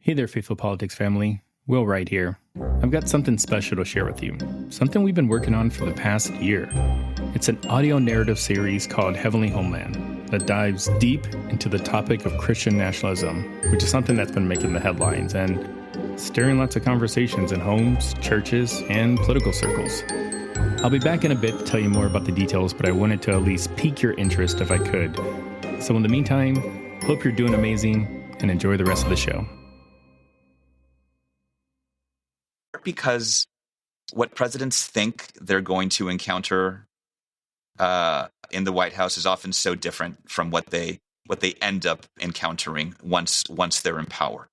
Hey there, Faithful Politics family. Will Wright here. I've got something special to share with you. Something we've been working on for the past year. It's an audio narrative series called Heavenly Homeland that dives deep into the topic of Christian nationalism, which is something that's been making the headlines and stirring lots of conversations in homes, churches, and political circles. I'll be back in a bit to tell you more about the details, but I wanted to at least pique your interest if I could. So in the meantime, hope you're doing amazing and enjoy the rest of the show. Because what presidents think they're going to encounter in the White House is often so different from what they end up encountering once they're in power,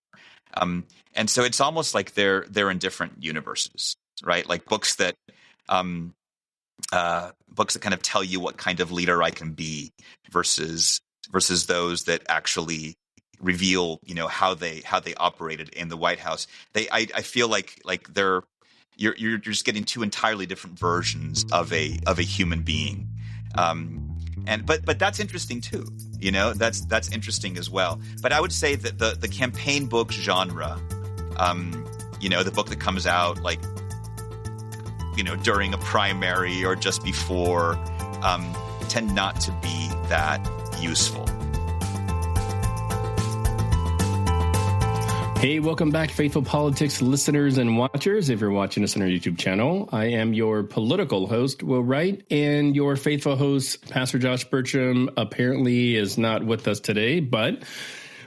and so it's almost like they're in different universes, right? Like books that kind of tell you what kind of leader I can be versus those that actually reveal, how they operated in the White House. I feel like you're just getting two entirely different versions of a human being, but that's interesting too. That's interesting as well. But I would say that the campaign book genre, the book that comes out during a primary or just before, tend not to be that useful. Hey, welcome back, Faithful Politics listeners and watchers. If you're watching us on our YouTube channel, I am your political host, Will Wright, and your faithful host, Pastor Josh Bertram, apparently is not with us today, but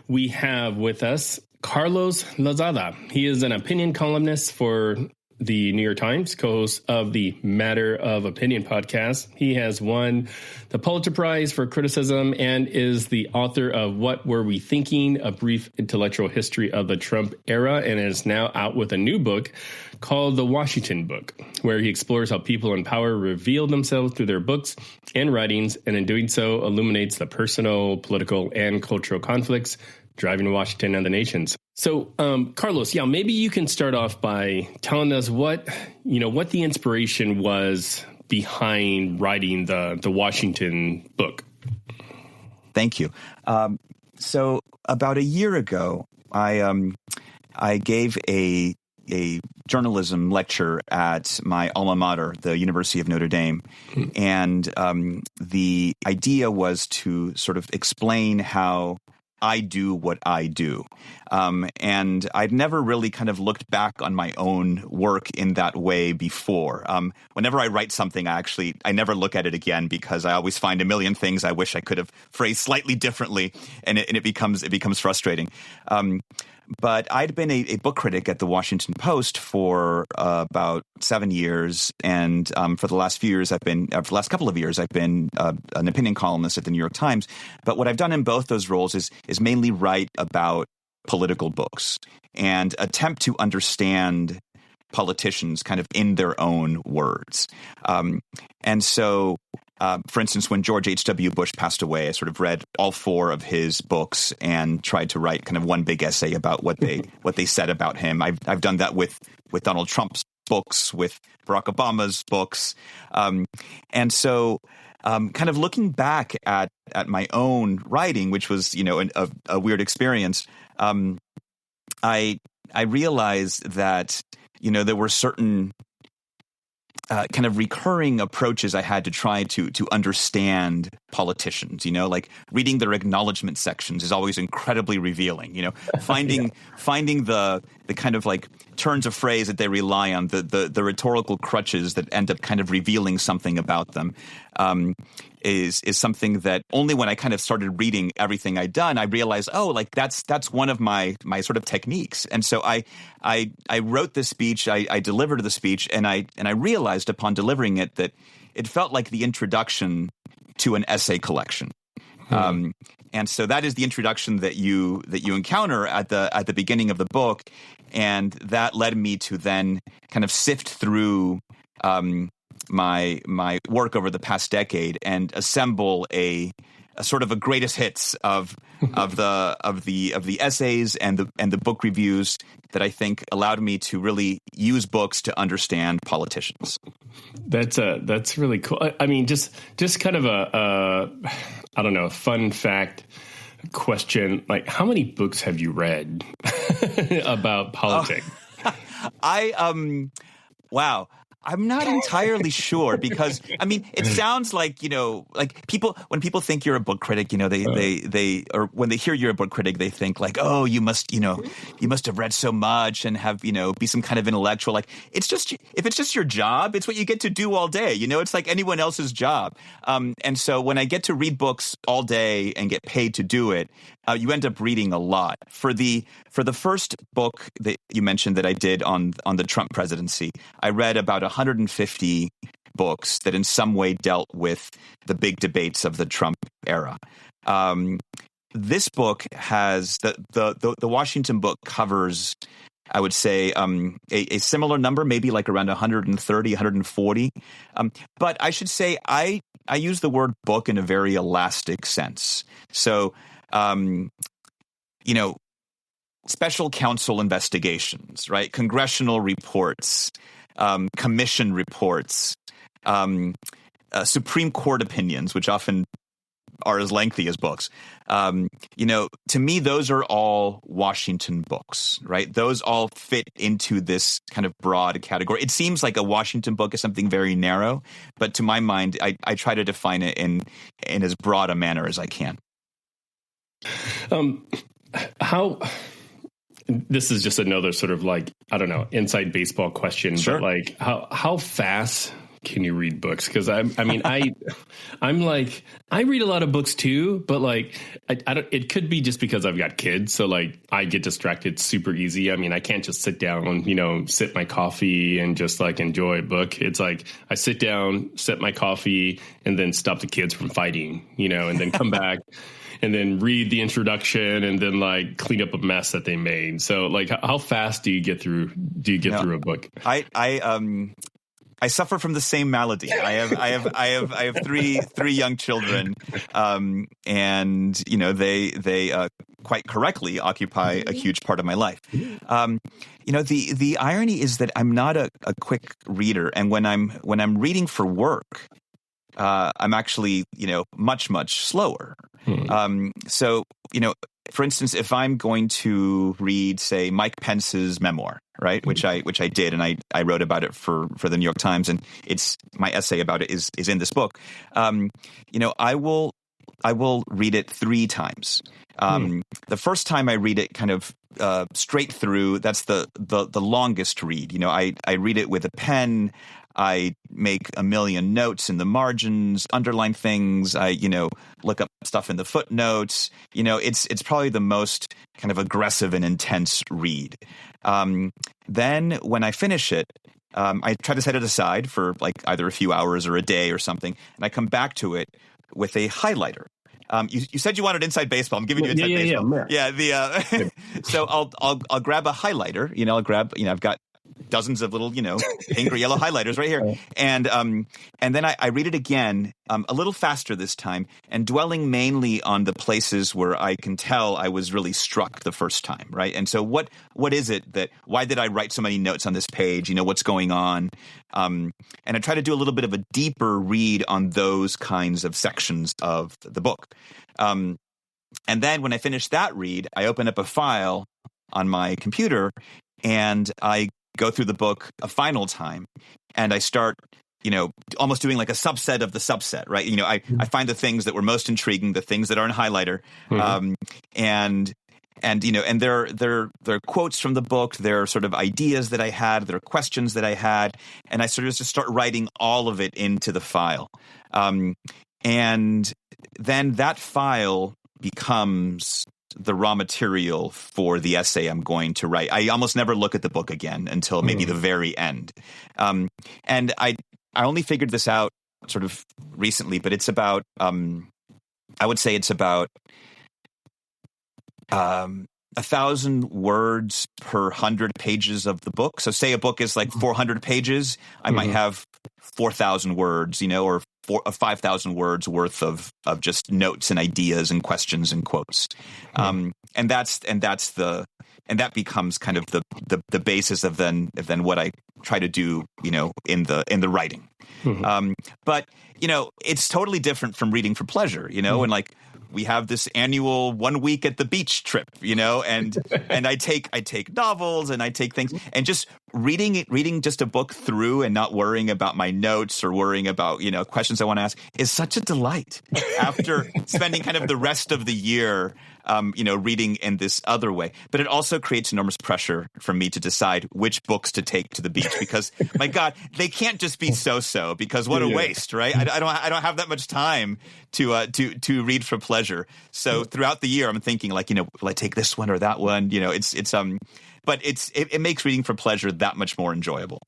we have with us Carlos Lozada. He is an opinion columnist for the New York Times, co-host of the Matter of Opinion podcast. He has won the Pulitzer Prize for criticism and is the author of What Were We Thinking? A Brief Intellectual History of the Trump Era, and is now out with a new book called The Washington Book, where he explores how people in power reveal themselves through their books and writings, and in doing so illuminates the personal, political, and cultural conflicts driving Washington and the nations. So, Carlos, maybe you can start off by telling us what the inspiration was behind writing the Washington book. Thank you. So about a year ago, I gave a journalism lecture at my alma mater, the University of Notre Dame. And the idea was to sort of explain how I do what I do. And I'd never really kind of looked back on my own work in that way before. Whenever I write something, I never look at it again because I always find a million things I wish I could have phrased slightly differently, and it becomes frustrating. But I'd been a book critic at the Washington Post for about 7 years, and for the last couple of years, I've been an opinion columnist at the New York Times. But what I've done in both those roles is mainly write about political books and attempt to understand politicians kind of in their own words. And so, for instance, when George H.W. Bush passed away, I sort of read all 4 of his books and tried to write kind of one big essay about what they said about him. I've done that with Donald Trump's books, with Barack Obama's books. And so kind of looking back at my own writing, which was, a weird experience, I realized that, there were certain kind of recurring approaches I had to try to understand politicians. Like reading their acknowledgement sections is always incredibly revealing. Finding the kind of like turns of phrase that they rely on, the rhetorical crutches that end up kind of revealing something about them, is something that only when I kind of started reading everything I'd done, I realized, that's one of my sort of techniques. And so I wrote this speech, I delivered the speech, and I realized upon delivering it that it felt like the introduction to an essay collection. And so that is the introduction that you encounter at the beginning of the book, and that led me to then kind of sift through my work over the past decade and assemble a sort of a greatest hits of the essays and the book reviews that I think allowed me to really use books to understand politicians. That's really cool. I mean, just kind of a fun fact question, like, how many books have you read about politics? Wow. I'm not entirely sure because, I mean, it sounds like, like when people think you're a book critic, or when they hear you're a book critic, they think like, oh, you must have read so much and have, be some kind of intellectual. Like, if it's just your job, it's what you get to do all day. It's like anyone else's job. And so when I get to read books all day and get paid to do it, you end up reading a lot. For the first book that you mentioned that I did on the Trump presidency, I read about 150 books that in some way dealt with the big debates of the Trump era. This book has the Washington book covers, I would say, a similar number, maybe like around 130, 140. But I should say I use the word book in a very elastic sense. So, special counsel investigations, right? Congressional reports, commission reports, Supreme Court opinions, which often are as lengthy as books. To me, those are all Washington books, right? Those all fit into this kind of broad category. It seems like a Washington book is something very narrow, but to my mind, I try to define it in as broad a manner as I can. This is just another sort of like, I don't know, inside baseball question, Sure. But like how fast can you read books? Because I'm like, I read a lot of books too, but like, I don't, it could be just because I've got kids. So like I get distracted super easy. I mean, I can't just sit down, sip my coffee and just like enjoy a book. It's like I sit down, sip my coffee and then stop the kids from fighting, and then come back and then read the introduction and then like clean up a mess that they made. So like, how fast do you get through a book? I suffer from the same malady. I have three young children, and they quite correctly occupy a huge part of my life. The irony is that I'm not a quick reader, and when I'm reading for work, I'm actually much slower. So for instance, if I'm going to read, say, Mike Pence's memoir, right, which I did, and I wrote about it for the New York Times, and it's my essay about it is in this book. I will read it 3 times. The first time I read it kind of straight through. That's the longest read. I read it with a pen. I make a million notes in the margins, underline things. I, look up stuff in the footnotes. It's probably the most kind of aggressive and intense read. Then when I finish it, I try to set it aside for like either a few hours or a day or something, and I come back to it with a highlighter. You said you wanted inside baseball. I'm giving you inside baseball. Yeah. So I'll grab a highlighter. I've got dozens of little, pink or yellow highlighters right here. And then I read it again, a little faster this time, and dwelling mainly on the places where I can tell I was really struck the first time, right? And so what is it why did I write so many notes on this page? What's going on? And I try to do a little bit of a deeper read on those kinds of sections of the book. And then when I finish that read, I open up a file on my computer and I go through the book a final time, and I start, almost doing like a subset of the subset, right? I find the things that were most intriguing, the things that are in highlighter, and there are quotes from the book, there are sort of ideas that I had, there are questions that I had, and I sort of just start writing all of it into the file, and then that file becomes the raw material for the essay I'm going to write. I almost never look at the book again until maybe the very end. And I only figured this out sort of recently, but it's about, I would say it's about 1,000 words per 100 pages of the book. So say a book is like 400 pages, I might have 4,000 words, or 5,000 words worth of just notes and ideas and questions and quotes. And that becomes kind of the basis of then what I try to do, in the writing. But it's totally different from reading for pleasure, and like we have this annual 1 week at the beach trip, and I take novels and I take things, and just reading just a book through and not worrying about my notes or worrying about, questions I want to ask is such a delight after spending kind of the rest of the year, reading in this other way. But it also creates enormous pressure for me to decide which books to take to the beach because, my God, they can't just be so-so because what a waste, right? I don't have that much time to read for pleasure. So throughout the year, I'm thinking like, will I take this one or that one? But it makes reading for pleasure that much more enjoyable.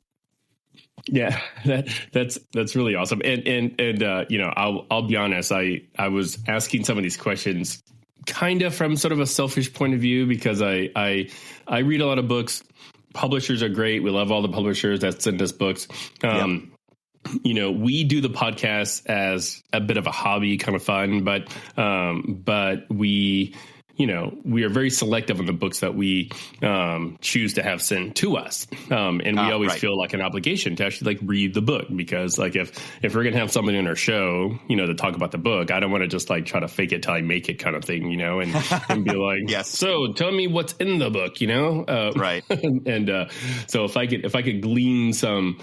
Yeah, that's really awesome. And I'll be honest. I was asking some of these questions kind of from sort of a selfish point of view because I read a lot of books. Publishers are great. We love all the publishers that send us books. We do the podcast as a bit of a hobby, kind of fun, but we are very selective on the books that we choose to have sent to us. And we always feel like an obligation to actually read the book because if we're going to have somebody on our show, to talk about the book, I don't want to just try to fake it till I make it kind of thing, and be like, yes. So tell me what's in the book, right. And so if I could glean some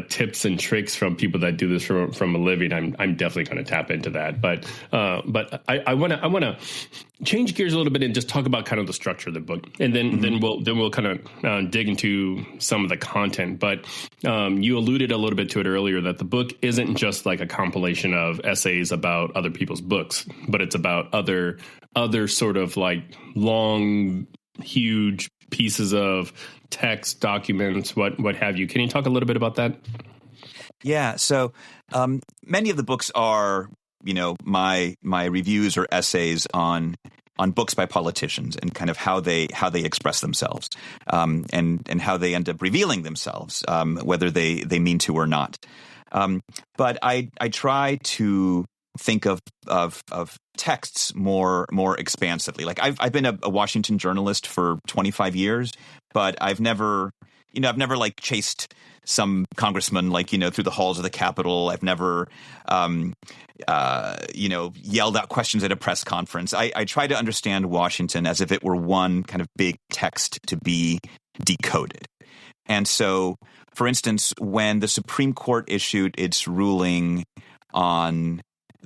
tips and tricks from people that do this from a living, I'm definitely going to tap into that. But I want to change gears a little bit and just talk about kind of the structure of the book, and then we'll kind of dig into some of the content. But you alluded a little bit to it earlier that the book isn't just like a compilation of essays about other people's books, but it's about other sort of long, huge pieces of text, documents, what have you. Can you talk a little bit about that? Yeah. So many of the books are my reviews or essays on books by politicians and kind of how they express themselves, and how they end up revealing themselves, whether they mean to or not. But I try to think of texts more expansively. Like I've been a Washington journalist for 25 years, but I've never chased some congressman through the halls of the Capitol. I've never yelled out questions at a press conference. I try to understand Washington as if it were one kind of big text to be decoded. And so, for instance, when the Supreme Court issued its ruling on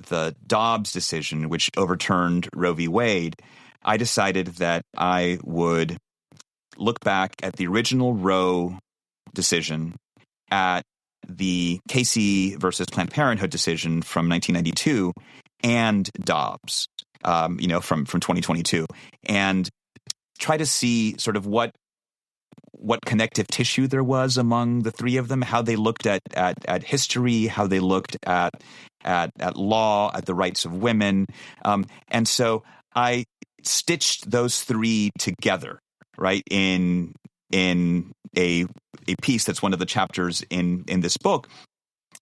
the Dobbs decision, which overturned Roe v. Wade, I decided that I would look back at the original Roe decision, at the Casey versus Planned Parenthood decision from 1992, and Dobbs, from 2022, and try to see sort of what connective tissue there was among the three of them, how they looked at history, how they looked at law, at the rights of women, and so I stitched those three together, right, in a piece that's one of the chapters in this book.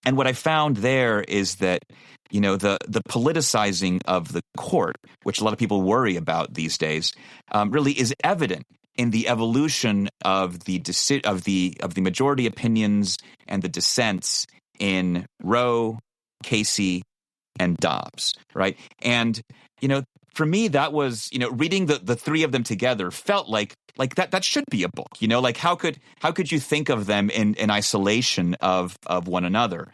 And what I found there is that, the politicizing of the court, which a lot of people worry about these days, really is evident in the evolution of the majority opinions and the dissents in Roe, Casey, and Dobbs, right? And, for me, that was, reading the three of them together felt like that should be a book, how could you think of them in isolation of one another?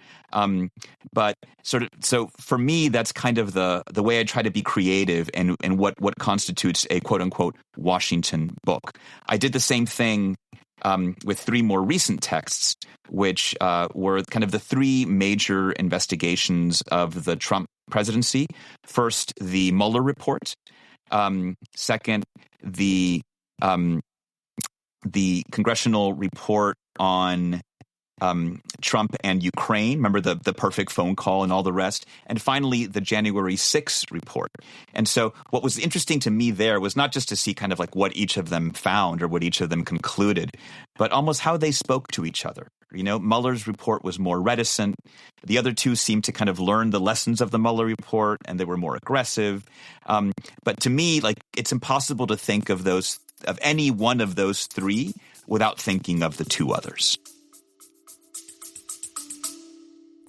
But so for me, that's kind of the way I try to be creative and what constitutes a quote unquote Washington book. I did the same thing with three more recent texts, which were kind of the three major investigations of the Trump presidency. First, the Mueller report. Second, the congressional report on Trump and Ukraine. Remember the perfect phone call and all the rest. And finally, the January 6th report. And so what was interesting to me there was not just to see kind of what each of them found or what each of them concluded, but almost how they spoke to each other. Mueller's report was more reticent. The other two seemed to kind of learn the lessons of the Mueller report, and they were more aggressive. But to me, it's impossible to think of any one of those three without thinking of the two others.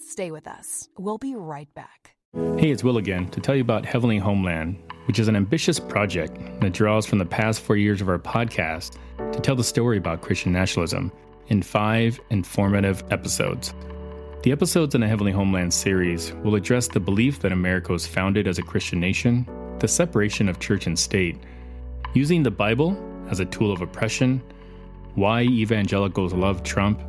Stay with us. We'll be right back. Hey, it's Will again to tell you about Heavenly Homeland, which is an ambitious project that draws from the past 4 years of our podcast to tell the story about Christian nationalism in 5 informative episodes. The episodes in the Heavenly Homeland series will address the belief that America was founded as a Christian nation, the separation of church and state, using the Bible as a tool of oppression, why evangelicals love Trump,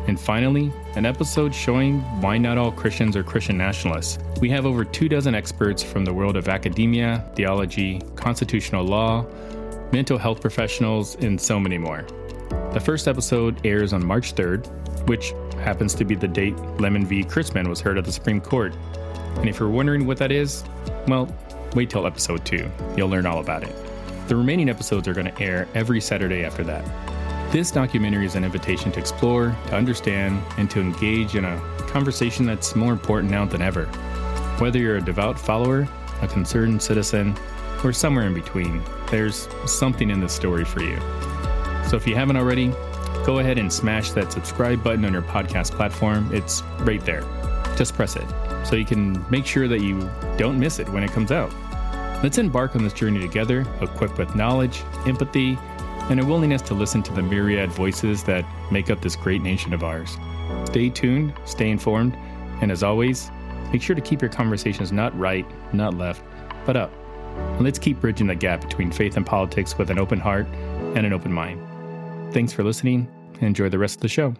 and finally, an episode showing why not all Christians are Christian nationalists. We have over 24 experts from the world of academia, theology, constitutional law, mental health professionals, and so many more. The first episode airs on March 3rd, which happens to be the date Lemon v. Chrisman was heard at the Supreme Court. And if you're wondering what that is, well, wait till episode 2. You'll learn all about it. The remaining episodes are going to air every Saturday after that. This documentary is an invitation to explore, to understand, and to engage in a conversation that's more important now than ever. Whether you're a devout follower, a concerned citizen, or somewhere in between, there's something in this story for you. So if you haven't already, go ahead and smash that subscribe button on your podcast platform. It's right there. Just press it so you can make sure that you don't miss it when it comes out. Let's embark on this journey together, equipped with knowledge, empathy, and a willingness to listen to the myriad voices that make up this great nation of ours. Stay tuned, stay informed, and as always, make sure to keep your conversations not right, not left, but up. And let's keep bridging the gap between faith and politics with an open heart and an open mind. Thanks for listening, and enjoy the rest of the show.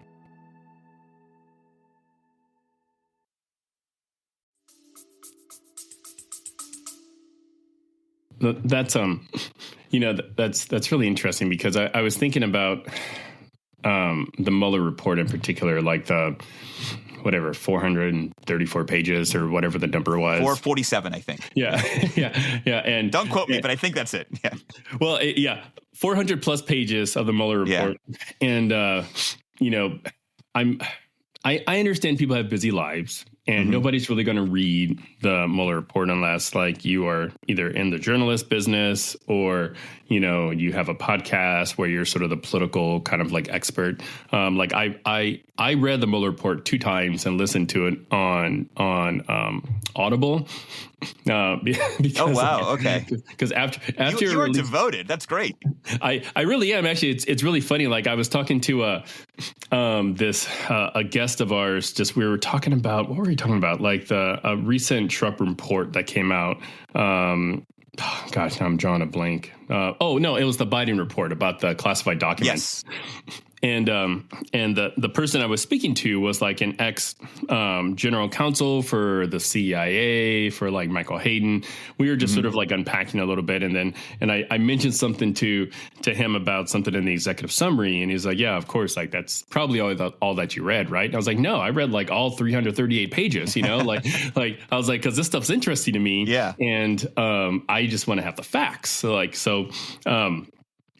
That's that's really interesting because I was thinking about the Mueller report in particular, like the 434 pages or whatever the number was. 447, I think. Yeah. And don't quote me, but I think that's it. Yeah. Well, 400 plus pages of the Mueller report. Yeah. And, I understand people have busy lives. And nobody's really going to read the Mueller report unless, like, you are either in the journalist business or, you have a podcast where you're sort of the political kind of like expert. Like I read the Mueller report 2 times and listened to it on Audible. Because, oh wow! Okay. Because after you are devoted. That's great. I really am actually. It's really funny. Like I was talking to a guest of ours. We were talking about, what were we talking about? Like a recent Trump report that came out. Gosh, I'm drawing a blank. It was the Biden report about the classified documents. Yes. And the person I was speaking to was like an ex general counsel for the CIA, for like Michael Hayden. We were just sort of like unpacking a little bit, and I mentioned something to him about something in the executive summary, and he's like, "Yeah, of course, like that's probably all that you read, right?" And I was like, "No, I read like all 338 pages, like I was like, because this stuff's interesting to me, yeah, and I just want to have the facts, so."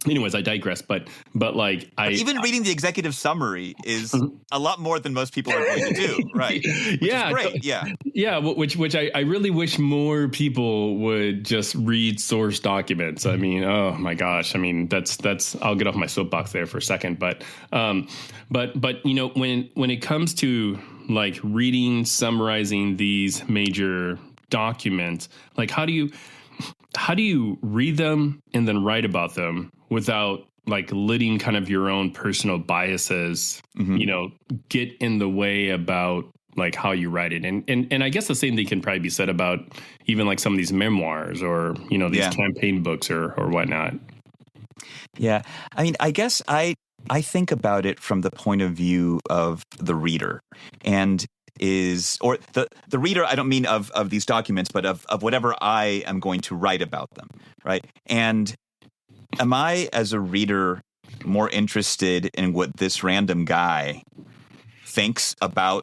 Anyways, I digress, but even reading the executive summary is a lot more than most people are going to do, right? Which is great, yeah. Which I really wish more people would just read source documents. I mean, oh my gosh, I mean that's I'll get off my soapbox there for a second, but when it comes to like reading, summarizing these major documents, like how do you read them and then write about them without like letting kind of your own personal biases, get in the way about like how you write it? And I guess the same thing can probably be said about even like some of these memoirs or, these campaign books or whatnot. Yeah. I mean, I guess I think about it from the point of view of the reader and the reader, I don't mean of these documents, but of whatever I am going to write about them, right? And am I, as a reader, more interested in what this random guy thinks about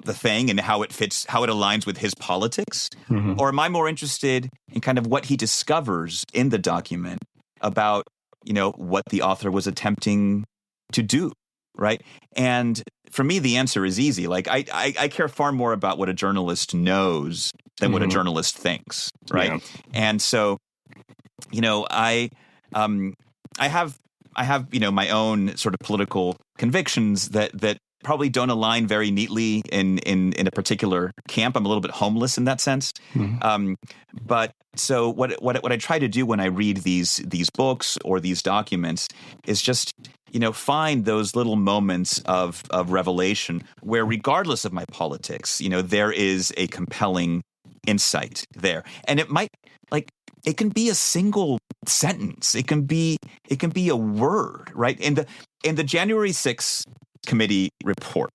the thing and how it fits, how it aligns with his politics? Mm-hmm. Or am I more interested in kind of what he discovers in the document about, what the author was attempting to do, right? And for me, the answer is easy. Like, I care far more about what a journalist knows than what a journalist thinks, right? Yeah. And so, I have my own sort of political convictions that probably don't align very neatly in a particular camp. I'm a little bit homeless in that sense. But so what I try to do when I read these books or these documents is just, find those little moments of revelation where, regardless of my politics, there is a compelling insight there. And it might, it can be a single sentence. It can be a word, right? In the January 6th committee report,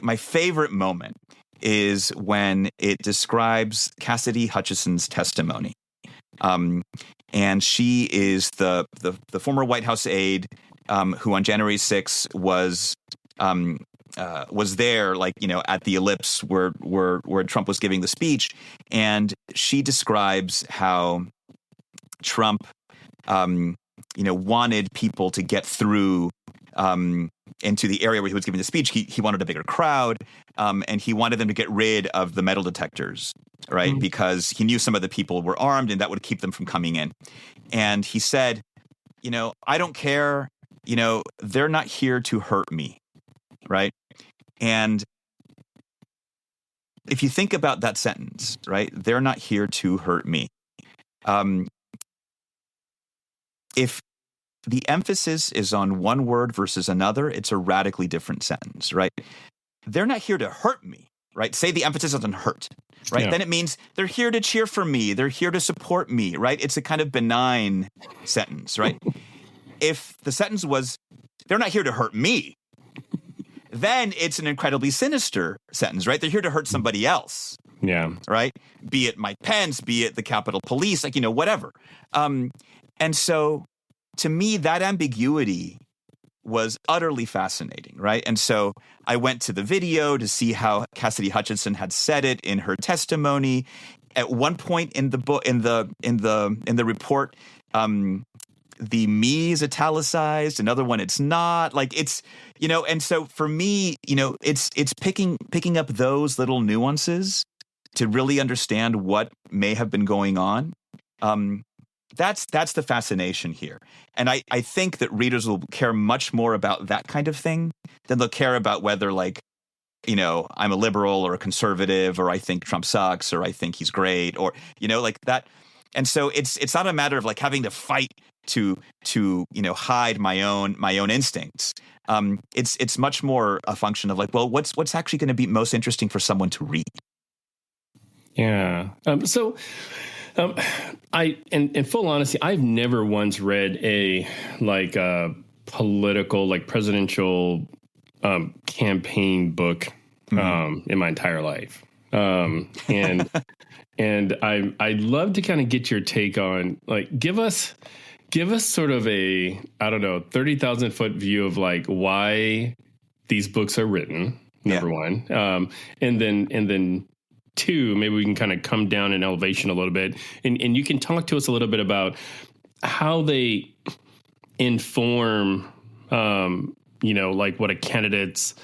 my favorite moment is when it describes Cassidy Hutchinson's testimony. And she is the former White House aide who on January 6th was there, at the ellipse where Trump was giving the speech, and she describes how Trump, wanted people to get through into the area where he was giving the speech. He wanted a bigger crowd, and he wanted them to get rid of the metal detectors, right? Because he knew some of the people were armed, and that would keep them from coming in. And he said, I don't care. They're not here to hurt me, right? And if you think about that sentence, right, they're not here to hurt me. If the emphasis is on one word versus another, it's a radically different sentence, right? They're not here to hurt me, right? Say the emphasis is on hurt, right? Yeah. Then it means they're here to cheer for me. They're here to support me, right? It's a kind of benign sentence, right? If the sentence was, they're not here to hurt me, then it's an incredibly sinister sentence, right? They're here to hurt somebody else. Yeah. Right? Be it Mike Pence, be it the Capitol Police, whatever. And so to me, that ambiguity was utterly fascinating, right? And so I went to the video to see how Cassidy Hutchinson had said it in her testimony. At one point in the book, in the report, the me is italicized, another one it's not. It's, and so for me, it's picking up those little nuances to really understand what may have been going on. That's the fascination here. And I think that readers will care much more about that kind of thing than they'll care about whether I'm a liberal or a conservative, or I think Trump sucks, or I think he's great, or, that. And so it's not a matter of having to fight to hide my own instincts. It's much more a function of what's actually going to be most interesting for someone to read. Yeah. I in full honesty, I've never once read a political presidential campaign book in my entire life. And I'd love to kind of get your take on give us sort of a 30,000 foot view of why these books are written, number one, and then two, maybe we can kind of come down in elevation a little bit, and you can talk to us a little bit about how they inform what a candidate's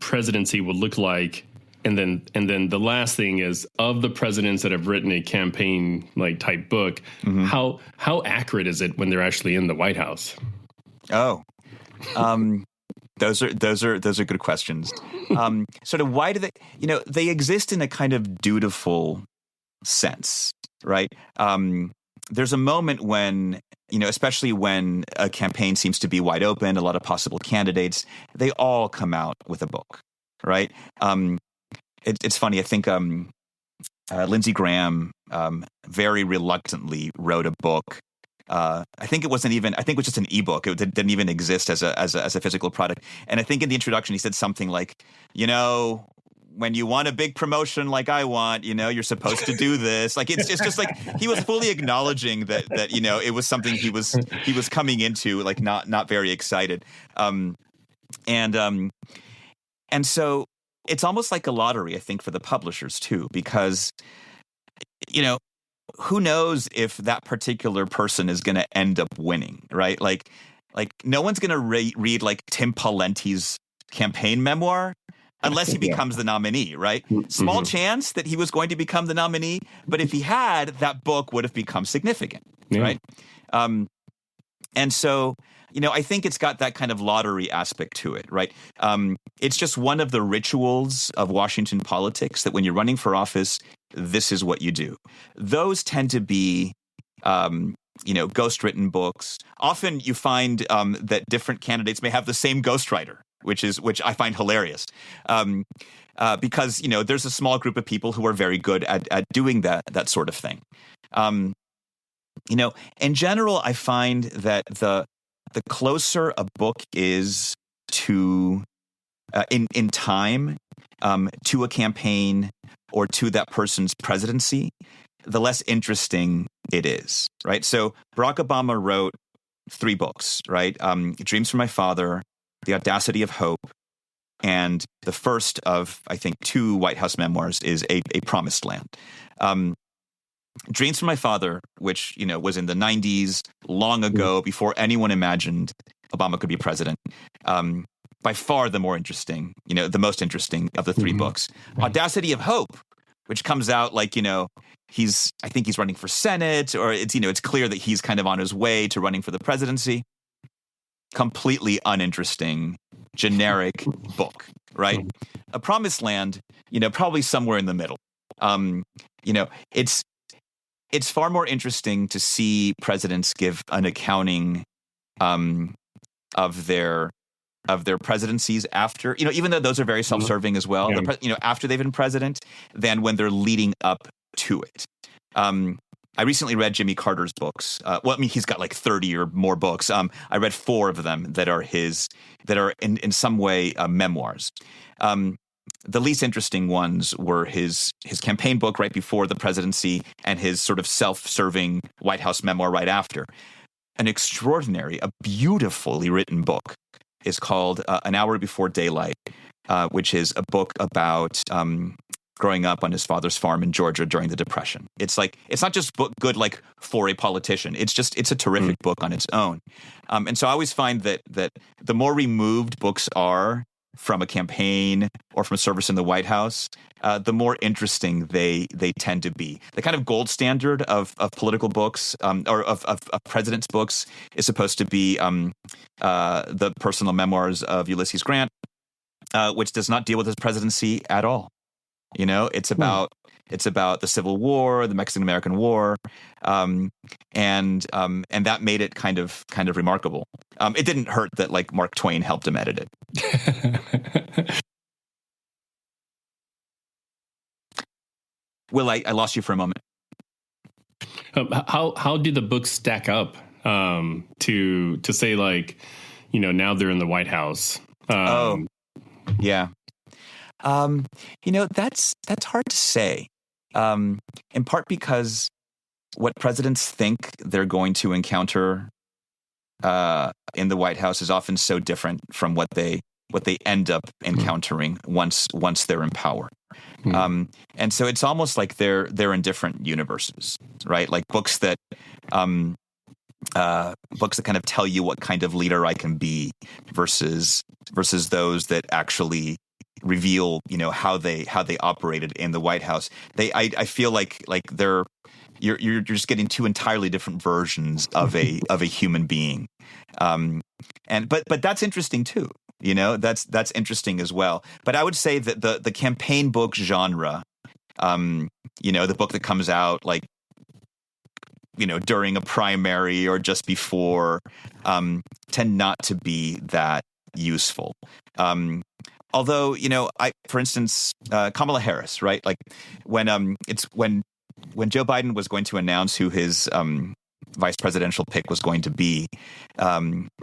presidency would look like. And then the last thing is, of the presidents that have written a campaign type book, how accurate is it when they're actually in the White House? Oh, those are good questions. Sort of why do they? They exist in a kind of dutiful sense, right? There's a moment when, especially when a campaign seems to be wide open, a lot of possible candidates, they all come out with a book, right? It's funny. I think Lindsey Graham very reluctantly wrote a book. I think it was just an ebook. It didn't even exist as a physical product. And I think in the introduction he said something like, when you want a big promotion like I want, you're supposed to do this. It's just he was fully acknowledging that it was something he was coming into not very excited. And so it's almost like a lottery, I think, for the publishers too, because, who knows if that particular person is going to end up winning, right? No one's going to read Tim Pawlenty's campaign memoir unless he becomes the nominee, right? Small chance that he was going to become the nominee, but if he had, that book would have become significant, right? And so, I think it's got that kind of lottery aspect to it, right? It's just one of the rituals of Washington politics that when you're running for office, this is what you do. Those tend to be, ghost-written books. Often you find that different candidates may have the same ghostwriter, which I find hilarious. Because, there's a small group of people who are very good at doing that sort of thing. In general, I find that the closer a book is to in time to a campaign or to that person's presidency, the less interesting it is, right? So Barack Obama wrote 3 books, right? Dreams from My Father, The Audacity of Hope, and the first of, I think, 2 White House memoirs is A Promised Land. Dreams from My Father, which, was in the 90s, long ago, before anyone imagined Obama could be president. By far the more interesting, the most interesting of the 3 books. Audacity of Hope, which comes out like, I think he's running for Senate, or it's clear that he's kind of on his way to running for the presidency. Completely uninteresting, generic book, right? A Promised Land, probably somewhere in the middle. It's far more interesting to see presidents give an accounting of their presidencies after, even though those are very self-serving as well, after they've been president, than when they're leading up to it. I recently read Jimmy Carter's books. He's got like 30 or more books. I read 4 of them that are in some way memoirs. The least interesting ones were his campaign book right before the presidency and his sort of self-serving White House memoir right after. An extraordinary, a beautifully written book is called An Hour Before Daylight, which is a book about growing up on his father's farm in Georgia during the Depression. It's not just good like for a politician. It's a terrific book on its own. And so I always find that the more removed books are from a campaign or from a service in the White House, the more interesting they tend to be. The kind of gold standard of political books or of presidents' books is supposed to be the personal memoirs of Ulysses Grant, which does not deal with his presidency at all. It's about the Civil War, the Mexican-American War, and that made it kind of remarkable. It didn't hurt that like Mark Twain helped him edit it. Will, I lost you for a moment. How do the books stack up to say like, now they're in the White House? Yeah. That's hard to say. In part because what presidents think they're going to encounter in the White House is often so different from what they end up encountering once they're in power. And so it's almost like they're in different universes, right? Like books that kind of tell you what kind of leader I can be versus those that actually reveal, how they operated in the White House. I feel like you're just getting 2 entirely different versions of a human being. But that's interesting too. That's interesting as well. But I would say that the campaign book genre, the book that comes out like, during a primary or just before, tend not to be that useful. Although, for instance, Kamala Harris, right? Like when Joe Biden was going to announce who his vice presidential pick was going to be,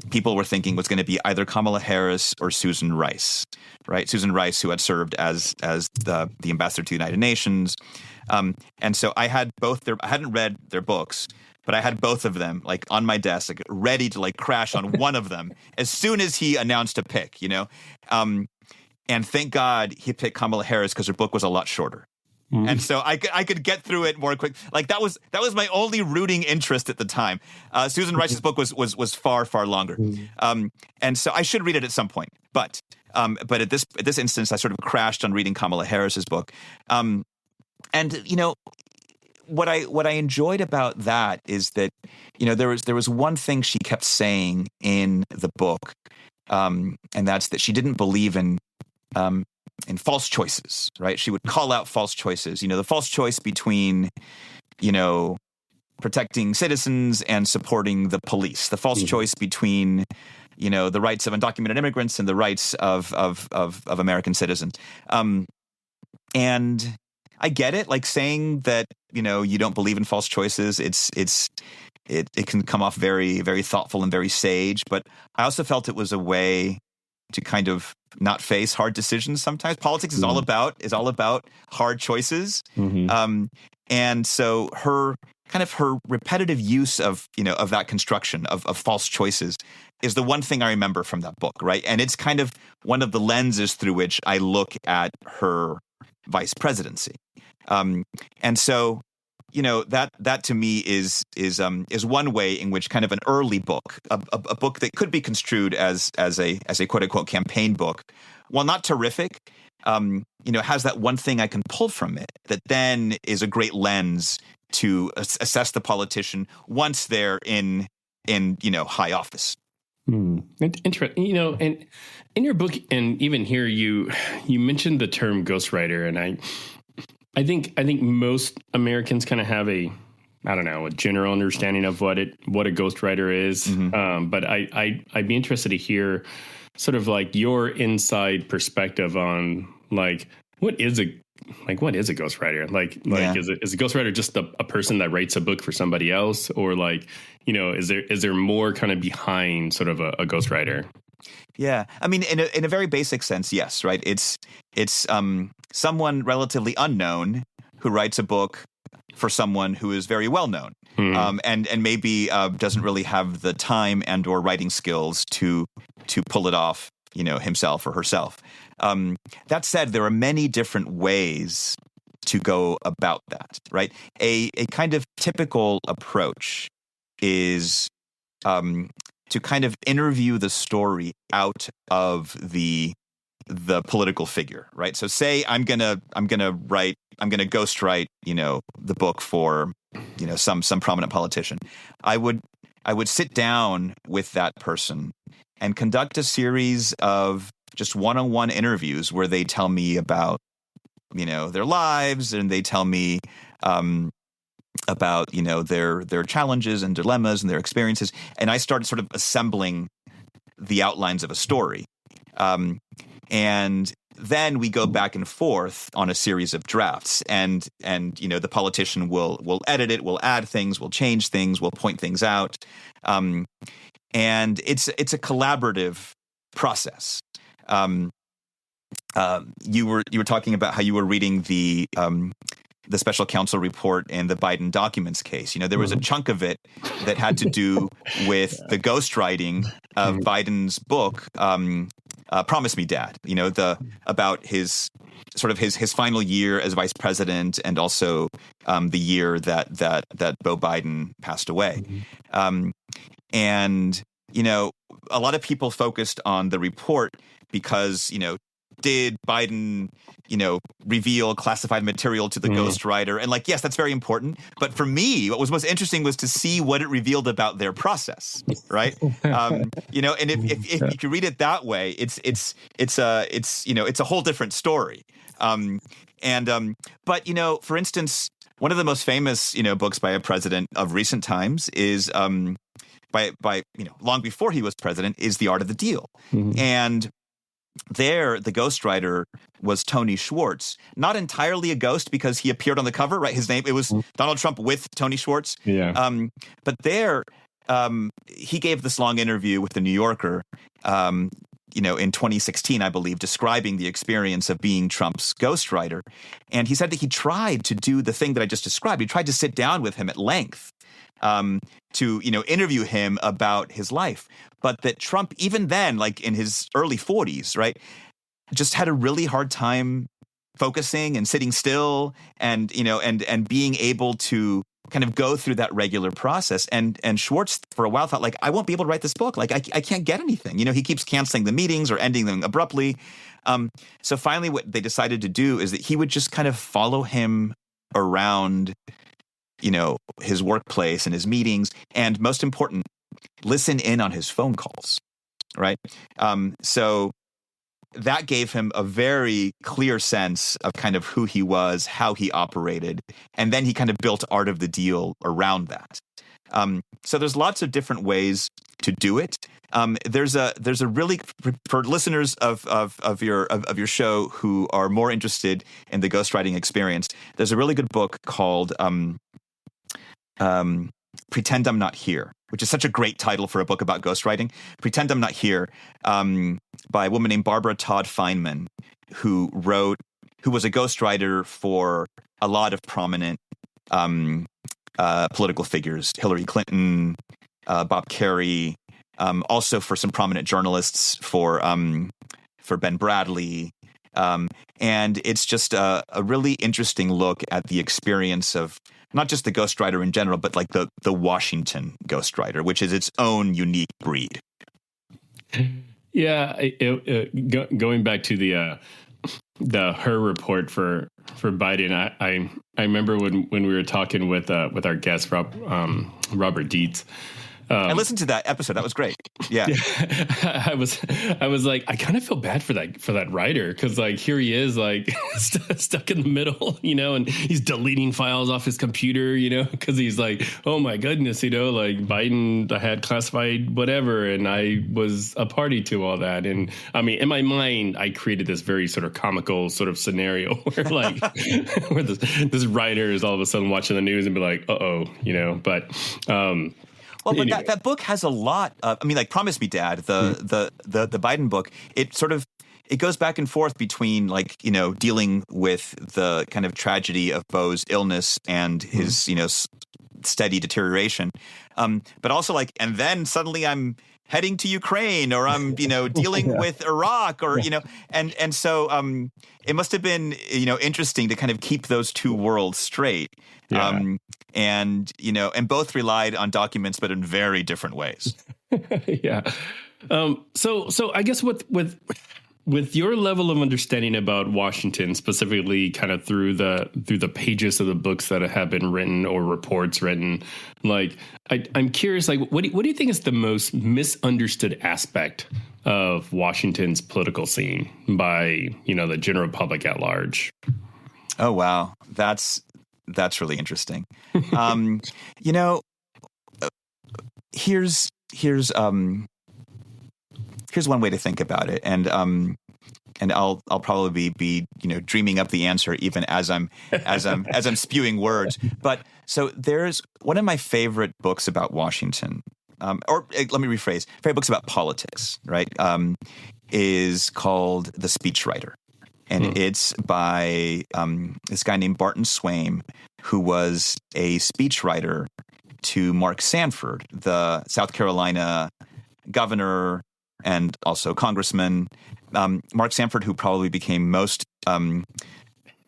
people were thinking was going to be either Kamala Harris or Susan Rice, right? Susan Rice, who had served as the ambassador to the United Nations. And so I had I hadn't read their books, but I had both of them like on my desk, like ready to like crash on one of them as soon as he announced a pick, and thank God he picked Kamala Harris because her book was a lot shorter. And so I could get through it more quick. Like that was my only rooting interest at the time. Susan Rice's book was far, far longer. And so I should read it at some point. But at this instance, I sort of crashed on reading Kamala Harris's book. And what I enjoyed about that is that, there was one thing she kept saying in the book, and that's that she didn't believe in false choices, right? She would call out false choices, the false choice between, protecting citizens and supporting the police, the false choice between, the rights of undocumented immigrants and the rights of American citizens. And I get it, like saying that, you don't believe in false choices. It can come off very, very thoughtful and very sage, but I also felt it was a way to kind of not face hard decisions sometimes. Politics is all about hard choices. And so her repetitive use of that construction of false choices is the one thing I remember from that book, right? And it's kind of one of the lenses through which I look at her vice presidency. And so, that to me is one way in which kind of an early book, a book that could be construed as a quote unquote campaign book, while not terrific, has that one thing I can pull from it that then is a great lens to assess the politician once they're in high office. Interesting. And in your book, and even here, you mentioned the term ghostwriter, and I think most Americans kind of have a general understanding of what a ghostwriter is. But I'd be interested to hear sort of like your inside perspective on like what is a ghostwriter? Is a ghostwriter just a person that writes a book for somebody else, or like, is there more kind of behind sort of a ghostwriter? Yeah, I mean, in a very basic sense, yes, right. It's someone relatively unknown who writes a book for someone who is very well known, and maybe doesn't really have the time and or writing skills to pull it off, himself or herself. That said, there are many different ways to go about that, right? A kind of typical approach is to kind of interview the story out of the political figure, right? So say I'm gonna ghostwrite, the book for, some prominent politician. I would sit down with that person and conduct a series of just one-on-one interviews where they tell me about, their lives, and they tell me about, their challenges and dilemmas and their experiences. And I started sort of assembling the outlines of a story. And then we go back and forth on a series of drafts, and the politician will edit it, will add things, will change things, will point things out. And it's a collaborative process. You were talking about how you were reading the special counsel report in the Biden documents case. There was a chunk of it that had to do with the ghostwriting of Biden's book, Promise Me, Dad. About his sort of his final year as vice president, and also the year that Beau Biden passed away. And a lot of people focused on the report because did Biden, reveal classified material to the ghostwriter? And like, yes, that's very important. But for me, what was most interesting was to see what it revealed about their process, right? And if you read it that way, it's a whole different story. But for instance, one of the most famous, books by a president of recent times is by long before he was president, is The Art of the Deal. And there, the ghostwriter was Tony Schwartz. Not entirely a ghost because he appeared on the cover, right? His name, it was Donald Trump with Tony Schwartz. Yeah. But there, he gave this long interview with the New Yorker, in 2016, I believe, describing the experience of being Trump's ghostwriter. And he said that he tried to do the thing that I just described. He tried to sit down with him at length to interview him about his life, but that Trump, even then, like in his early 40s, right, just had a really hard time focusing and sitting still, and and being able to kind of go through that regular process. And Schwartz for a while thought, like, I won't be able to write this book. Like I can't get anything. He keeps canceling the meetings or ending them abruptly. So finally, what they decided to do is that he would just kind of follow him around his workplace and his meetings, and most important, listen in on his phone calls, right? So that gave him a very clear sense of kind of who he was, how he operated, and then he kind of built Art of the Deal around that. So there's lots of different ways to do it. There's a really, for listeners of your show who are more interested in the ghostwriting experience, there's a really good book called Pretend I'm Not Here, which is such a great title for a book about ghostwriting. Pretend I'm Not Here, by a woman named Barbara Todd Feynman, who was a ghostwriter for a lot of prominent political figures, Hillary Clinton, Bob Kerrey, also for some prominent journalists, for Ben Bradley. And it's just a really interesting look at the experience of not just the ghostwriter in general, but like the Washington ghostwriter, which is its own unique breed. Yeah, going back to the her report for Biden, I remember when we were talking with our guest Robert Dietz. I listened to that episode. That was great. Yeah. I was like, I kind of feel bad for that writer, because like here he is like stuck in the middle, and he's deleting files off his computer, because he's like, oh my goodness, like Biden had classified whatever, and I was a party to all that. And I mean, in my mind, I created this very sort of comical sort of scenario where like where this writer is all of a sudden watching the news and be like, but. Well, but anyway. that book has a lot of, like Promise Me Dad, the Biden book, it goes back and forth between like, dealing with the kind of tragedy of Beau's illness and his, steady deterioration. But also like, and then suddenly I'm heading to Ukraine, or I'm, dealing with Iraq, or, and so it must have been, interesting to kind of keep those two worlds straight. Yeah. And both relied on documents, but in very different ways. Yeah. So I guess with your level of understanding about Washington, specifically kind of through the pages of the books that have been written or reports written, like I'm curious, like what do you think is the most misunderstood aspect of Washington's political scene by the general public at large? Oh wow, that's really interesting. Here's one way to think about it, and I'll probably be dreaming up the answer even as I'm spewing words. But so there's one of my favorite books about Washington, or let me rephrase, favorite books about politics, right? Is called The Speechwriter. And it's by this guy named Barton Swaim, who was a speechwriter to Mark Sanford, the South Carolina governor and also congressman. Mark Sanford, who probably became most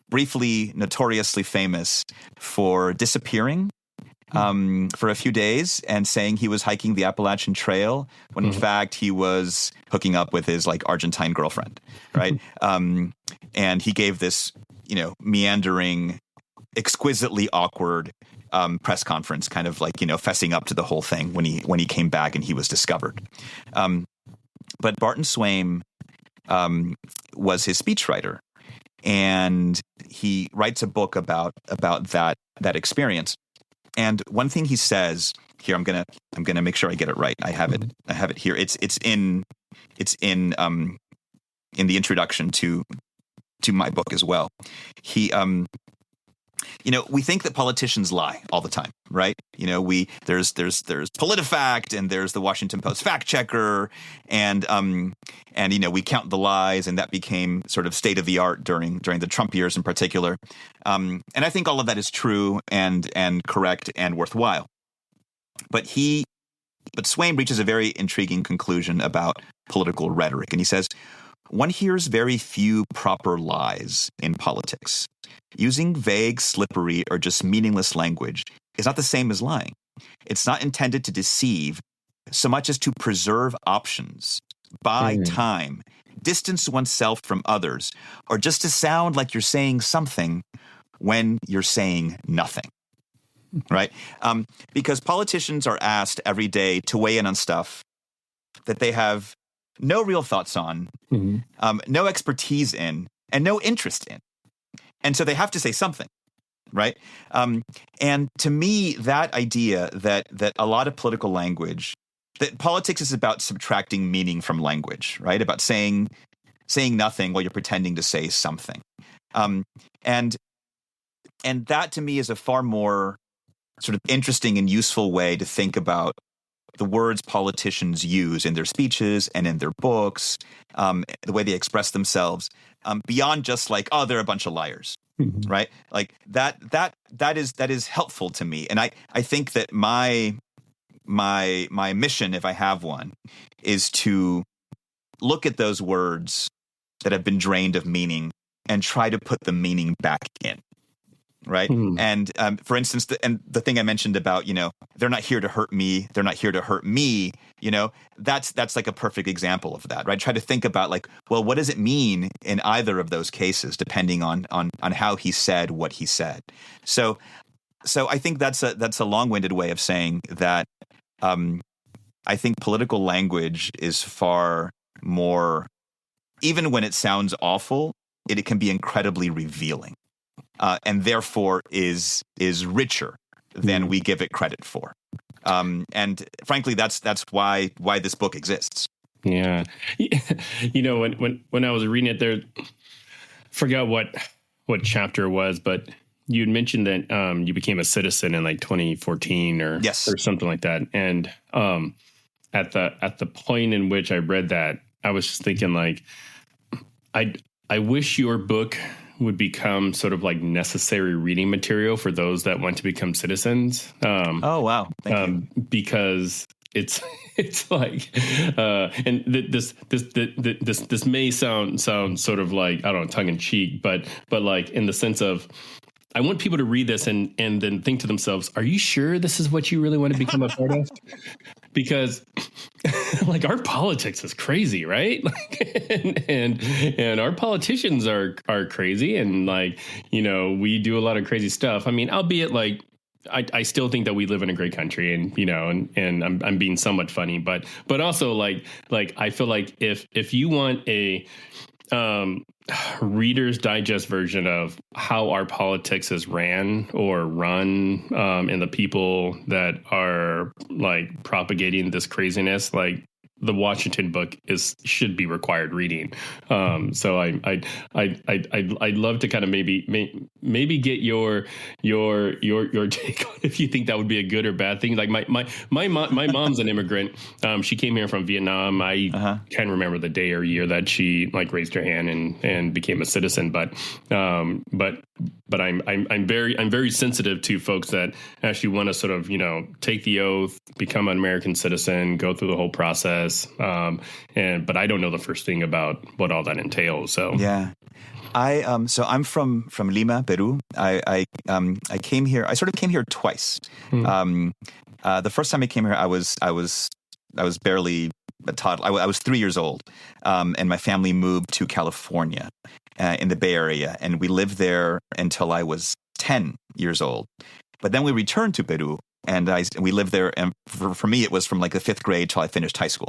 briefly, notoriously famous for disappearing for a few days and saying he was hiking the Appalachian Trail when in fact he was hooking up with his like Argentine girlfriend, right? And he gave this, meandering, exquisitely awkward press conference, kind of like, fessing up to the whole thing when he came back and he was discovered. But Barton Swaim was his speechwriter, and he writes a book about that experience. And one thing he says here, I'm gonna make sure I get it right. I have it here. It's in the introduction to my book as well. He we think that politicians lie all the time, right? There's PolitiFact, and there's the Washington Post fact checker, and we count the lies, and that became sort of state of the art during the Trump years in particular. And I think all of that is true and correct and worthwhile. But Swaim reaches a very intriguing conclusion about political rhetoric, and he says, one hears very few proper lies in politics. Using vague, slippery, or just meaningless language is not the same as lying. It's not intended to deceive so much as to preserve options, buy time, distance oneself from others, or just to sound like you're saying something when you're saying nothing. right? Because politicians are asked every day to weigh in on stuff that they have no real thoughts on, no expertise in, and no interest in. And so they have to say something, right? And to me, that idea that a lot of political language, that politics is about subtracting meaning from language, right? About saying nothing while you're pretending to say something. And that to me is a far more sort of interesting and useful way to think about the words politicians use in their speeches and in their books, the way they express themselves, beyond just like, oh, they're a bunch of liars, right? Like that is helpful to me. And I think that my mission, if I have one, is to look at those words that have been drained of meaning and try to put the meaning back in. Right. And for instance, the thing I mentioned about, they're not here to hurt me. They're not here to hurt me. That's like a perfect example of that. Right. Try to think about like, well, what does it mean in either of those cases, depending on how he said what he said. So I think that's a long-winded way of saying that I think political language is far more, even when it sounds awful, it can be incredibly revealing. And therefore is richer than we give it credit for. And frankly, that's why this book exists. Yeah. When I was reading it there, forgot what chapter it was, but you had mentioned that you became a citizen in like 2014 or something like that. And at the point in which I read that, I was just thinking like, I wish your book would become sort of like necessary reading material for those that want to become citizens. Oh, wow. Thank you. Because it's like, and this may sound sort of like, I don't know, tongue in cheek, but like in the sense of, I want people to read this and then think to themselves, are you sure this is what you really want to become a part of? Because like our politics is crazy, right? and our politicians are crazy. And like, we do a lot of crazy stuff. I mean, albeit like, I still think that we live in a great country and, and I'm being somewhat funny, but also like I feel like if you want a, Reader's Digest version of how our politics is ran or run, and the people that are like propagating this craziness, like the Washington book should be required reading. So I'd love to kind of maybe get your take on if you think that would be a good or bad thing. Like my mom's an immigrant. She came here from Vietnam. I can't remember the day or year that she like raised her hand and became a citizen. But I'm very sensitive to folks that actually want to sort of take the oath, become an American citizen, go through the whole process. But I don't know the first thing about what all that entails. So yeah, so I'm from Lima, Peru. I came here. I sort of came here twice. The first time I came here, I was barely a toddler. I was 3 years old, and my family moved to California, in the Bay Area, and we lived there until I was 10 years old. But then we returned to Peru. And we lived there, and for me, it was from like the 5th grade till I finished high school.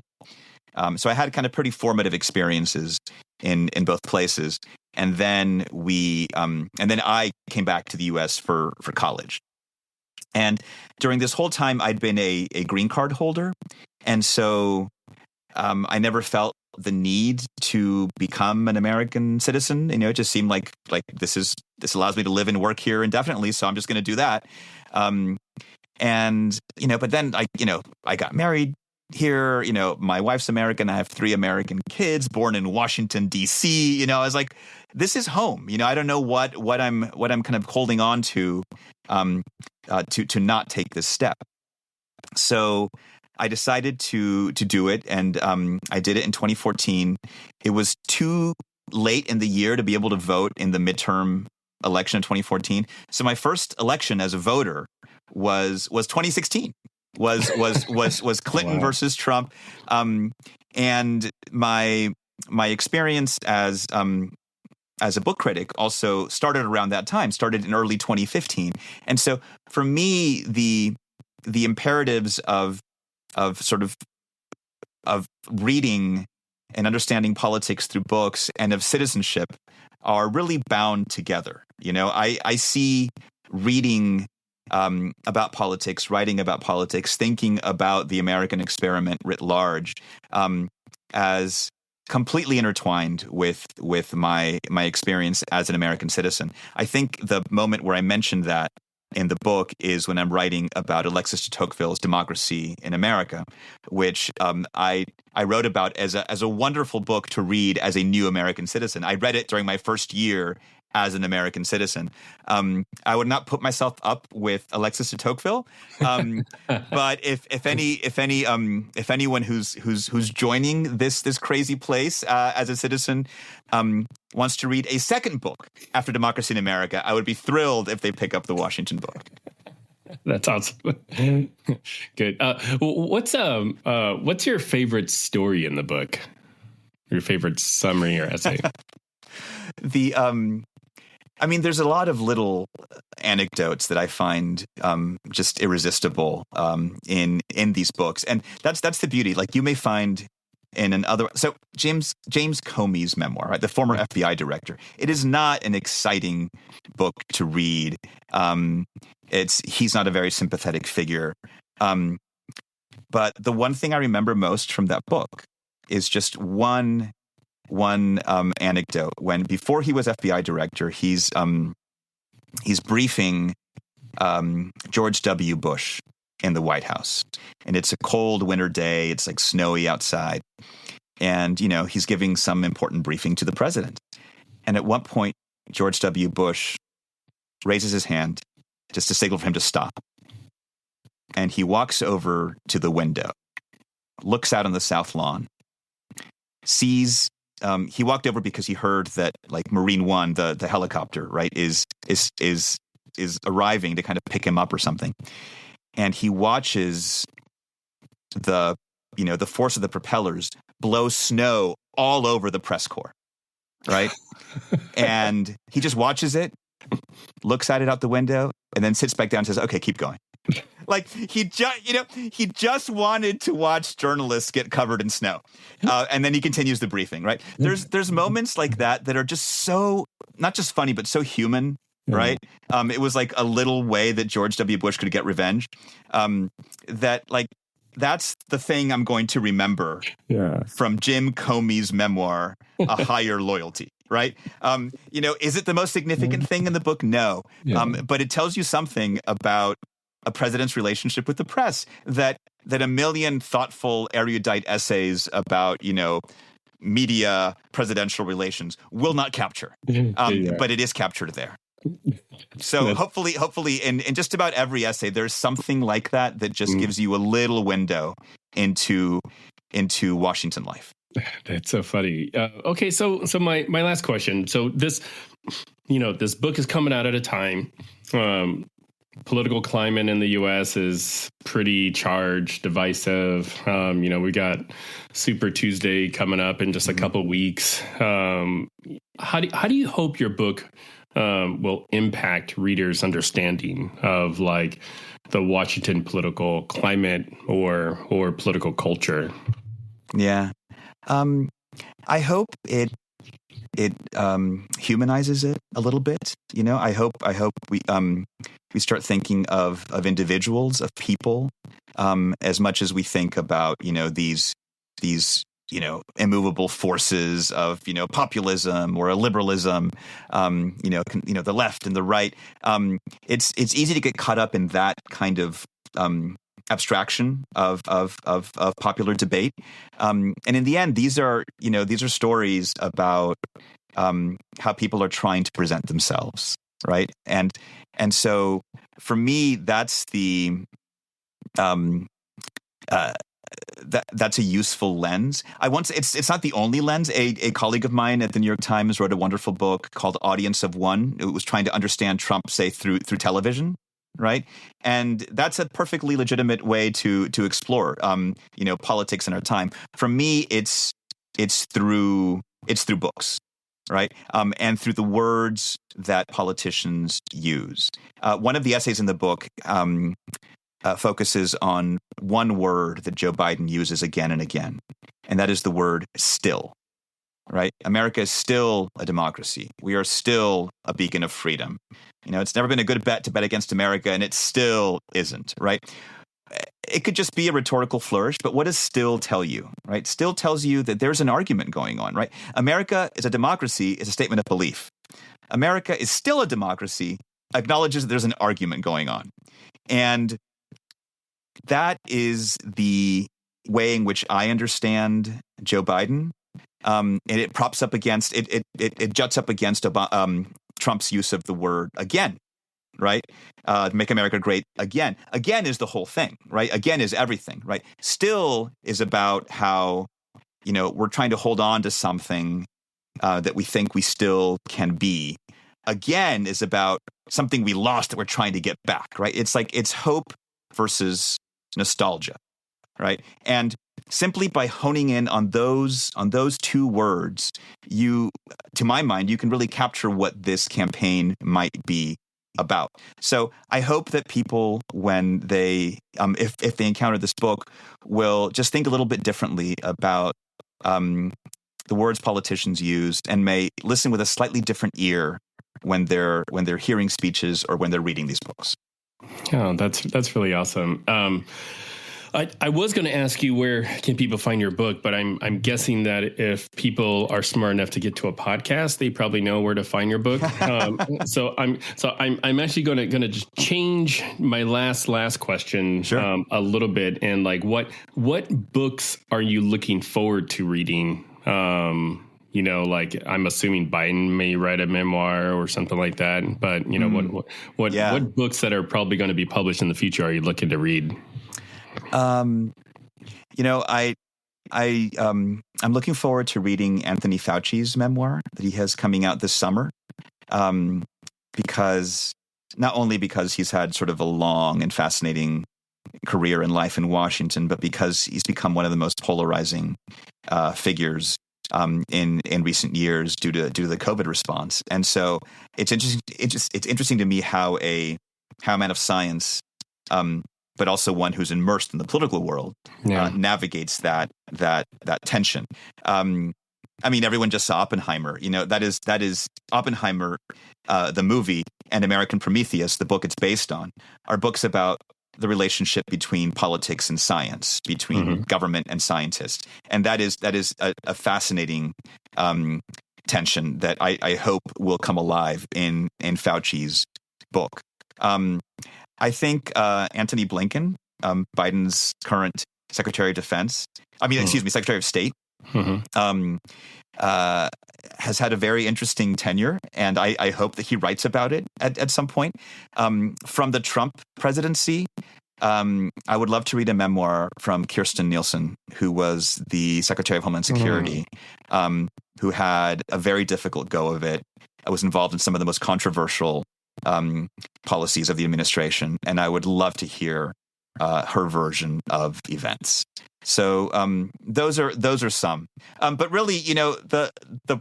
So I had kind of pretty formative experiences in both places. And then I came back to the U.S. for college. And during this whole time, I'd been a green card holder, and so I never felt the need to become an American citizen. It just seemed like this allows me to live and work here indefinitely, so I'm just going to do that. And, but then I got married here, my wife's American. I have 3 American kids born in Washington, D.C. I was like, this is home. I don't know what I'm kind of holding on to not take this step. So I decided to do it. And I did it in 2014. It was too late in the year to be able to vote in the midterm election in 2014. So my first election as a voter was 2016. Was Clinton versus Trump, and my experience as as a book critic also started around that time, started in early 2015. And so for me, the imperatives of reading and understanding politics through books and of citizenship are really bound together. I see reading about politics, writing about politics, thinking about the American experiment writ large as completely intertwined with my experience as an American citizen. I think the moment where I mentioned that in the book is when I'm writing about Alexis de Tocqueville's Democracy in America, which I wrote about as a wonderful book to read as a new American citizen. I read it during my first year as an American citizen. I would not put myself up with Alexis de Tocqueville, but if anyone who's joining this crazy place as a citizen wants to read a second book after Democracy in America, I would be thrilled if they pick up the Washington book. That's awesome. Good. What's your favorite story in the book? Your favorite summary or essay? There's a lot of little anecdotes that I find just irresistible in these books, and that's the beauty. Like you may find in another. So James Comey's memoir, right, the former FBI director. It is not an exciting book to read. He's not a very sympathetic figure. But the one thing I remember most from that book is just one anecdote. When before he was FBI director, he's briefing George W. Bush in the White House, and it's a cold winter day. It's like snowy outside, and he's giving some important briefing to the president. And at one point, George W. Bush raises his hand just to signal for him to stop, and he walks over to the window, looks out on the south lawn, sees. He walked over because he heard that like Marine One, the helicopter, right, is arriving to kind of pick him up or something, and he watches the force of the propellers blow snow all over the press corps, right, and he just watches it, looks at it out the window, and then sits back down and says, "Okay, keep going." Like he just wanted to watch journalists get covered in snow, and then he continues the briefing. Right? There's moments like that are just so not just funny but so human. Right? It was like a little way that George W. Bush could get revenge. That's the thing I'm going to remember from Jim Comey's memoir, A Higher Loyalty. Right? Is it the most significant thing in the book? No, but it tells you something about a president's relationship with the press that a million thoughtful, erudite essays about, media, presidential relations will not capture. But it is captured there. So hopefully in just about every essay, there's something like that just gives you a little window into Washington life. That's so funny. Okay, so my last question. So this book is coming out at a time. Political climate in the U.S. is pretty charged, divisive. We got Super Tuesday coming up in just a couple of weeks. How do you hope your book will impact readers' understanding of like the Washington political climate or political culture? Yeah, I hope it humanizes it a little bit. I hope we start thinking of individuals, of people, as much as we think about these immovable forces of populism or liberalism, the left and the right. It's easy to get caught up in that kind of abstraction of popular debate, and in the end, these are stories about how people are trying to present themselves, right? And so for me, that's that's a useful lens. It's not the only lens. A colleague of mine at the New York Times wrote a wonderful book called Audience of One. It was trying to understand Trump, say, through television. Right. And that's a perfectly legitimate way to explore, politics in our time. For me, it's through books. right? And through the words that politicians use. One of the essays in the book focuses on one word that Joe Biden uses again and again, and that is the word still, right? America is still a democracy. We are still a beacon of freedom. It's never been a good bet to bet against America, and it still isn't, right? It could just be a rhetorical flourish, but what does still tell you, right? Still tells you that there's an argument going on, right? America is a democracy is a statement of belief. America is still a democracy acknowledges that there's an argument going on. And that is the way in which I understand Joe Biden. And it props up against, it juts up against Trump's use of the word again, right? Make America great again. Again is the whole thing, right? Again is everything, right? Still is about how, we're trying to hold on to something that we think we still can be. Again is about something we lost that we're trying to get back, right? It's like it's hope versus nostalgia, right? And simply by honing in on those two words, to my mind, you can really capture what this campaign might be about. So I hope that people, when they, if they encounter this book, will just think a little bit differently about the words politicians use, and may listen with a slightly different ear when they're hearing speeches or when they're reading these books. Oh, that's really awesome. I was going to ask you, where can people find your book, but I'm guessing that if people are smart enough to get to a podcast, they probably know where to find your book. So I'm actually going to just change my last question. Sure. A little bit, and like what books are you looking forward to reading? Like I'm assuming Biden may write a memoir or something like that. But what books that are probably going to be published in the future are you looking to read? I'm looking forward to reading Anthony Fauci's memoir that he has coming out this summer, because he's had sort of a long and fascinating career in life in Washington, but because he's become one of the most polarizing figures in recent years due to the COVID response. And so it's interesting. It's interesting to me how a man of science, but also one who's immersed in the political world, navigates that tension. Everyone just saw Oppenheimer. That is Oppenheimer, the movie, and American Prometheus, the book it's based on, are books about the relationship between politics and science, between government and scientists, and that is a fascinating tension that I hope will come alive in Fauci's book. I think Antony Blinken, Biden's current Secretary of Defense, Secretary of State, has had a very interesting tenure, and I hope that he writes about it at some point. From the Trump presidency, I would love to read a memoir from Kirstjen Nielsen, who was the Secretary of Homeland Security, who had a very difficult go of it. I was involved in some of the most controversial policies of the administration, and I would love to hear her version of events. So those are some. But really, the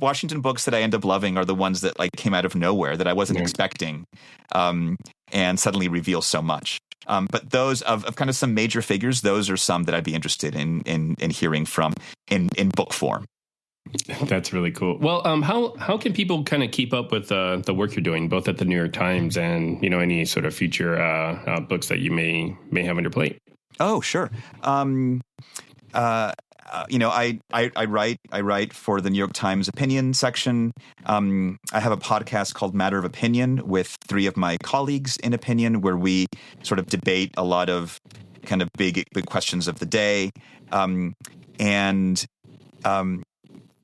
Washington books that I end up loving are the ones that came out of nowhere that I wasn't expecting, and suddenly reveal so much. But those of kind of some major figures, those are some that I'd be interested in hearing from in book form. That's really cool. Well, how can people kind of keep up with the work you're doing, both at the New York Times and any sort of future books that you may have on your plate? Oh, sure. I write for the New York Times opinion section. I have a podcast called Matter of Opinion with three of my colleagues in opinion, where we sort of debate a lot of kind of big questions of the day.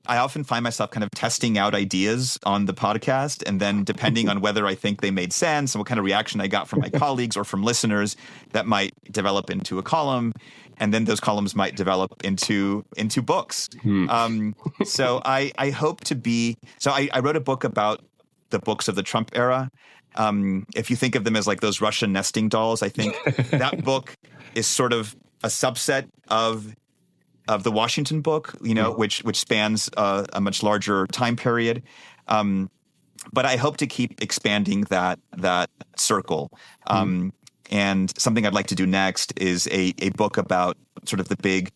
I often find myself kind of testing out ideas on the podcast, and then depending on whether I think they made sense and what kind of reaction I got from my colleagues or from listeners, that might develop into a column, and then those columns might develop into books. So I hope to be. So I wrote a book about the books of the Trump era. If you think of them as like those Russian nesting dolls, I think that book is sort of a subset of of the Washington book, which spans a much larger time period. But I hope to keep expanding that circle. And something I'd like to do next is a book about sort of the big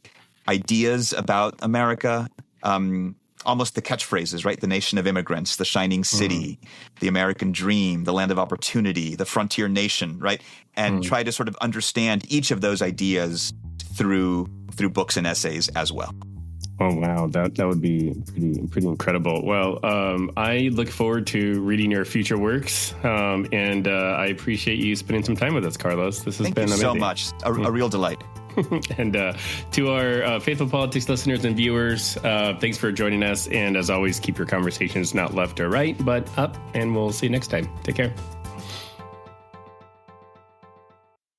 ideas about America, almost the catchphrases, right? The nation of immigrants, the shining city, the American dream, the land of opportunity, the frontier nation, right? And try to sort of understand each of those ideas through books and essays as well. Oh, wow. That would be pretty incredible. Well, I look forward to reading your future works. And I appreciate you spending some time with us, Carlos. This has been amazing. Thank you so much. A real delight. And to our Faithful Politics listeners and viewers, thanks for joining us. And as always, keep your conversations not left or right, but up. And we'll see you next time. Take care.